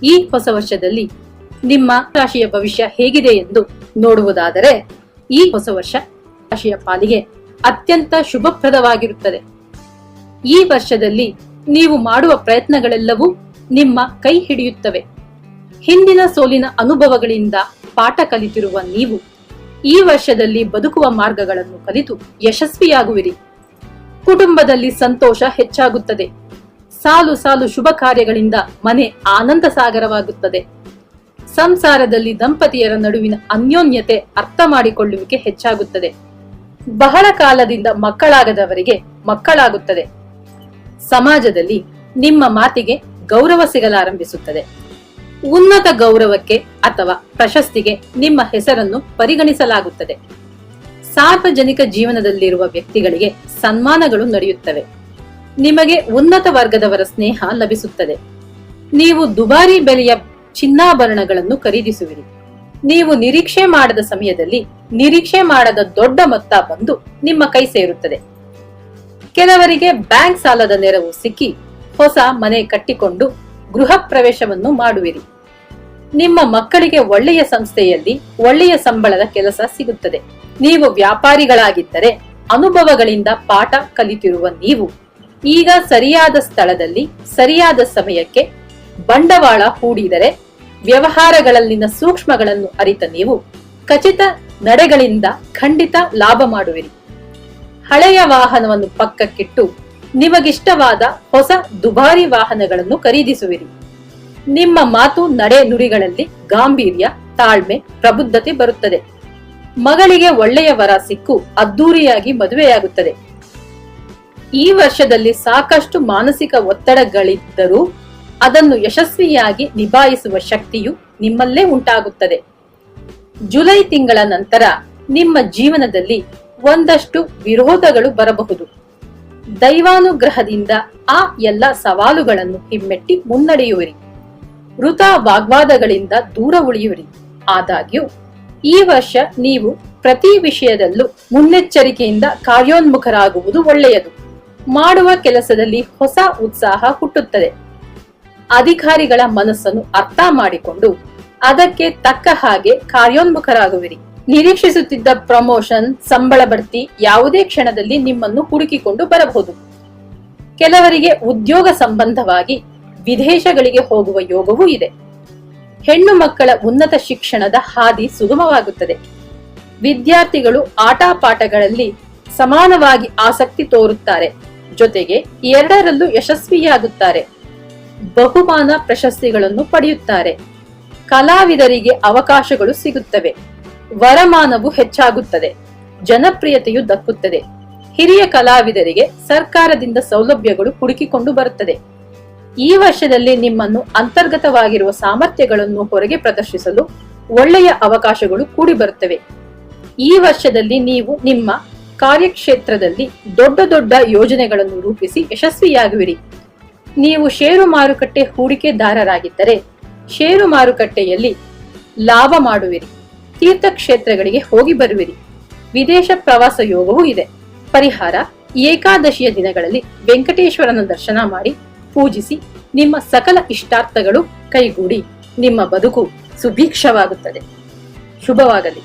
ಈ ಹೊಸ ವರ್ಷದಲ್ಲಿ ನಿಮ್ಮ ರಾಶಿಯ ಭವಿಷ್ಯ ಹೇಗಿದೆ ಎಂದು ನೋಡುವುದಾದರೆ, ಈ ಹೊಸ ವರ್ಷ ರಾಶಿಯ ಪಾಲಿಗೆ ಅತ್ಯಂತ ಶುಭಪ್ರದವಾಗಿರುತ್ತದೆ. ಈ ವರ್ಷದಲ್ಲಿ ನೀವು ಮಾಡುವ ಪ್ರಯತ್ನಗಳೆಲ್ಲವೂ ನಿಮ್ಮ ಕೈ ಹಿಡಿಯುತ್ತವೆ. ಹಿಂದಿನ ಸೋಲಿನ ಅನುಭವಗಳಿಂದ ಪಾಠ ಕಲಿತಿರುವ ನೀವು ಈ ವರ್ಷದಲ್ಲಿ ಬದುಕುವ ಮಾರ್ಗಗಳನ್ನು ಕಲಿತು ಯಶಸ್ವಿಯಾಗುವಿರಿ. ಕುಟುಂಬದಲ್ಲಿ ಸಂತೋಷ ಹೆಚ್ಚಾಗುತ್ತದೆ. ಸಾಲು ಸಾಲು ಶುಭ ಕಾರ್ಯಗಳಿಂದ ಮನೆ ಆನಂದ ಸಾಗರವಾಗುತ್ತದೆ. ಸಂಸಾರದಲ್ಲಿ ದಂಪತಿಯರ ನಡುವಿನ ಅನ್ಯೋನ್ಯತೆ ಅರ್ಥ ಮಾಡಿಕೊಳ್ಳುವಿಕೆ ಹೆಚ್ಚಾಗುತ್ತದೆ. ಬಹಳ ಕಾಲದಿಂದ ಮಕ್ಕಳಾಗದವರಿಗೆ ಮಕ್ಕಳಾಗುತ್ತದೆ. ಸಮಾಜದಲ್ಲಿ ನಿಮ್ಮ ಮಾತಿಗೆ ಗೌರವ ಸಿಗಲಾರಂಭಿಸುತ್ತದೆ. ಉನ್ನತ ಗೌರವಕ್ಕೆ ಅಥವಾ ಪ್ರಶಸ್ತಿಗೆ ನಿಮ್ಮ ಹೆಸರನ್ನು ಪರಿಗಣಿಸಲಾಗುತ್ತದೆ. ಸಾರ್ವಜನಿಕ ಜೀವನದಲ್ಲಿರುವ ವ್ಯಕ್ತಿಗಳಿಗೆ ಸನ್ಮಾನಗಳು ನಡೆಯುತ್ತವೆ. ನಿಮಗೆ ಉನ್ನತ ವರ್ಗದವರ ಸ್ನೇಹ ಲಭಿಸುತ್ತದೆ. ನೀವು ದುಬಾರಿ ಬೆಲೆಯ ಚಿನ್ನಾಭರಣಗಳನ್ನು ಖರೀದಿಸುವಿರಿ. ನೀವು ನಿರೀಕ್ಷೆ ಮಾಡದ ಸಮಯದಲ್ಲಿ ನಿರೀಕ್ಷೆ ಮಾಡದ ದೊಡ್ಡ ಮೊತ್ತ ಬಂದು ನಿಮ್ಮ ಕೈ ಸೇರುತ್ತದೆ. ಕೆಲವರಿಗೆ ಬ್ಯಾಂಕ್ ಸಾಲದ ನೆರವು ಸಿಕ್ಕಿ ಹೊಸ ಮನೆ ಕಟ್ಟಿಕೊಂಡು ಗೃಹ ಪ್ರವೇಶವನ್ನು ಮಾಡುವಿರಿ. ನಿಮ್ಮ ಮಕ್ಕಳಿಗೆ ಒಳ್ಳೆಯ ಸಂಸ್ಥೆಯಲ್ಲಿ ಒಳ್ಳೆಯ ಸಂಬಳದ ಕೆಲಸ ಸಿಗುತ್ತದೆ. ನೀವು ವ್ಯಾಪಾರಿಗಳಾಗಿದ್ದರೆ ಅನುಭವಗಳಿಂದ ಪಾಠ ಕಲಿತಿರುವ ನೀವು ಈಗ ಸರಿಯಾದ ಸ್ಥಳದಲ್ಲಿ ಸರಿಯಾದ ಸಮಯಕ್ಕೆ ಬಂಡವಾಳ ಹೂಡಿದರೆ ವ್ಯವಹಾರಗಳಲ್ಲಿನ ಸೂಕ್ಷ್ಮಗಳನ್ನು ಅರಿತ ನೀವು ಖಚಿತ ನಡೆಗಳಿಂದ ಖಂಡಿತ ಲಾಭ ಮಾಡುವಿರಿ. ಹಳೆಯ ವಾಹನವನ್ನು ಪಕ್ಕಕ್ಕಿಟ್ಟು ನಿಮಗಿಷ್ಟವಾದ ಹೊಸ ದುಬಾರಿ ವಾಹನಗಳನ್ನು ಖರೀದಿಸುವಿರಿ. ನಿಮ್ಮ ಮಾತು ನಡೆ ನುಡಿಗಳಲ್ಲಿ ಗಾಂಭೀರ್ಯ, ತಾಳ್ಮೆ, ಪ್ರಬುದ್ಧತೆ ಬರುತ್ತದೆ. ಮಗಳಿಗೆ ಒಳ್ಳೆಯ ವರ ಸಿಕ್ಕು ಅದ್ದೂರಿಯಾಗಿ ಮದುವೆಯಾಗುತ್ತದೆ. ಈ ವರ್ಷದಲ್ಲಿ ಸಾಕಷ್ಟು ಮಾನಸಿಕ ಒತ್ತಡಗಳಿದ್ದರೂ ಅದನ್ನು ಯಶಸ್ವಿಯಾಗಿ ನಿಭಾಯಿಸುವ ಶಕ್ತಿಯು ನಿಮ್ಮಲ್ಲೇ ಉಂಟಾಗುತ್ತದೆ. ಜುಲೈ ತಿಂಗಳ ನಂತರ ನಿಮ್ಮ ಜೀವನದಲ್ಲಿ ಒಂದಷ್ಟು ವಿರೋಧಗಳು ಬರಬಹುದು. ದೈವಾನುಗ್ರಹದಿಂದ ಆ ಎಲ್ಲ ಸವಾಲುಗಳನ್ನು ಹಿಮ್ಮೆಟ್ಟಿ ಮುನ್ನಡೆಯುವಿರಿ. ವೃಥ ವಾಗ್ವಾದಗಳಿಂದ ದೂರ ಉಳಿಯುವಿರಿ. ಆದಾಗ್ಯೂ ಈ ವರ್ಷ ನೀವು ಪ್ರತಿ ವಿಷಯದಲ್ಲೂ ಮುನ್ನೆಚ್ಚರಿಕೆಯಿಂದ ಕಾರ್ಯೋನ್ಮುಖರಾಗುವುದು ಒಳ್ಳೆಯದು. ಮಾಡುವ ಕೆಲಸದಲ್ಲಿ ಹೊಸ ಉತ್ಸಾಹ ಹುಟ್ಟುತ್ತದೆ. ಅಧಿಕಾರಿಗಳ ಮನಸ್ಸನ್ನು ಅರ್ಥ ಮಾಡಿಕೊಂಡು ಅದಕ್ಕೆ ತಕ್ಕ ಹಾಗೆ ಕಾರ್ಯೋನ್ಮುಖರಾಗುವಿರಿ. ನಿರೀಕ್ಷಿಸುತ್ತಿದ್ದ ಪ್ರಮೋಷನ್, ಸಂಬಳ ಬಡ್ತಿ ಯಾವುದೇ ಕ್ಷಣದಲ್ಲಿ ನಿಮ್ಮನ್ನು ಹುಡುಕಿಕೊಂಡು ಬರಬಹುದು. ಕೆಲವರಿಗೆ ಉದ್ಯೋಗ ಸಂಬಂಧವಾಗಿ ವಿದೇಶಗಳಿಗೆ ಹೋಗುವ ಯೋಗವೂ ಇದೆ. ಹೆಣ್ಣು ಮಕ್ಕಳ ಉನ್ನತ ಶಿಕ್ಷಣದ ಹಾದಿ ಸುಗಮವಾಗುತ್ತದೆ. ವಿದ್ಯಾರ್ಥಿಗಳು ಆಟ ಪಾಠಗಳಲ್ಲಿ ಸಮಾನವಾಗಿ ಆಸಕ್ತಿ ತೋರುತ್ತಾರೆ. ಜೊತೆಗೆ ಎರಡರಲ್ಲೂ ಯಶಸ್ವಿಯಾಗುತ್ತಾರೆ. ಬಹುಮಾನ ಪ್ರಶಸ್ತಿಗಳನ್ನು ಪಡೆಯುತ್ತಾರೆ. ಕಲಾವಿದರಿಗೆ ಅವಕಾಶಗಳು ಸಿಗುತ್ತವೆ. ವರಮಾನವು ಹೆಚ್ಚಾಗುತ್ತದೆ. ಜನಪ್ರಿಯತೆಯು ದಕ್ಕುತ್ತದೆ. ಹಿರಿಯ ಕಲಾವಿದರಿಗೆ ಸರ್ಕಾರದಿಂದ ಸೌಲಭ್ಯಗಳು ಹುಡುಕಿಕೊಂಡು ಬರುತ್ತದೆ. ಈ ವರ್ಷದಲ್ಲಿ ನಿಮ್ಮನ್ನು ಅಂತರ್ಗತವಾಗಿರುವ ಸಾಮರ್ಥ್ಯಗಳನ್ನು ಹೊರಗೆ ಪ್ರದರ್ಶಿಸಲು ಒಳ್ಳೆಯ ಅವಕಾಶಗಳು ಕೂಡಿ ಬರುತ್ತವೆ. ಈ ವರ್ಷದಲ್ಲಿ ನೀವು ನಿಮ್ಮ ಕಾರ್ಯಕ್ಷೇತ್ರದಲ್ಲಿ ದೊಡ್ಡ ದೊಡ್ಡ ಯೋಜನೆಗಳನ್ನು ರೂಪಿಸಿ ಯಶಸ್ವಿಯಾಗುವಿರಿ. ನೀವು ಷೇರು ಮಾರುಕಟ್ಟೆ ಹೂಡಿಕೆದಾರರಾಗಿದ್ದರೆ ಷೇರು ಮಾರುಕಟ್ಟೆಯಲ್ಲಿ ಲಾಭ ಮಾಡುವಿರಿ. ತೀರ್ಥಕ್ಷೇತ್ರಗಳಿಗೆ ಹೋಗಿ ಬರುವಿರಿ. ವಿದೇಶ ಪ್ರವಾಸ ಯೋಗವೂ ಇದೆ. ಪರಿಹಾರ: ಏಕಾದಶಿಯ ದಿನಗಳಲ್ಲಿ ವೆಂಕಟೇಶ್ವರನ ದರ್ಶನ ಮಾಡಿ ಪೂಜಿಸಿ ನಿಮ್ಮ ಸಕಲ ಇಷ್ಟಾರ್ಥಗಳು ಕೈಗೂಡಿ ನಿಮ್ಮ ಬದುಕು ಸುಭಿಕ್ಷವಾಗುತ್ತದೆ. ಶುಭವಾಗಲಿ.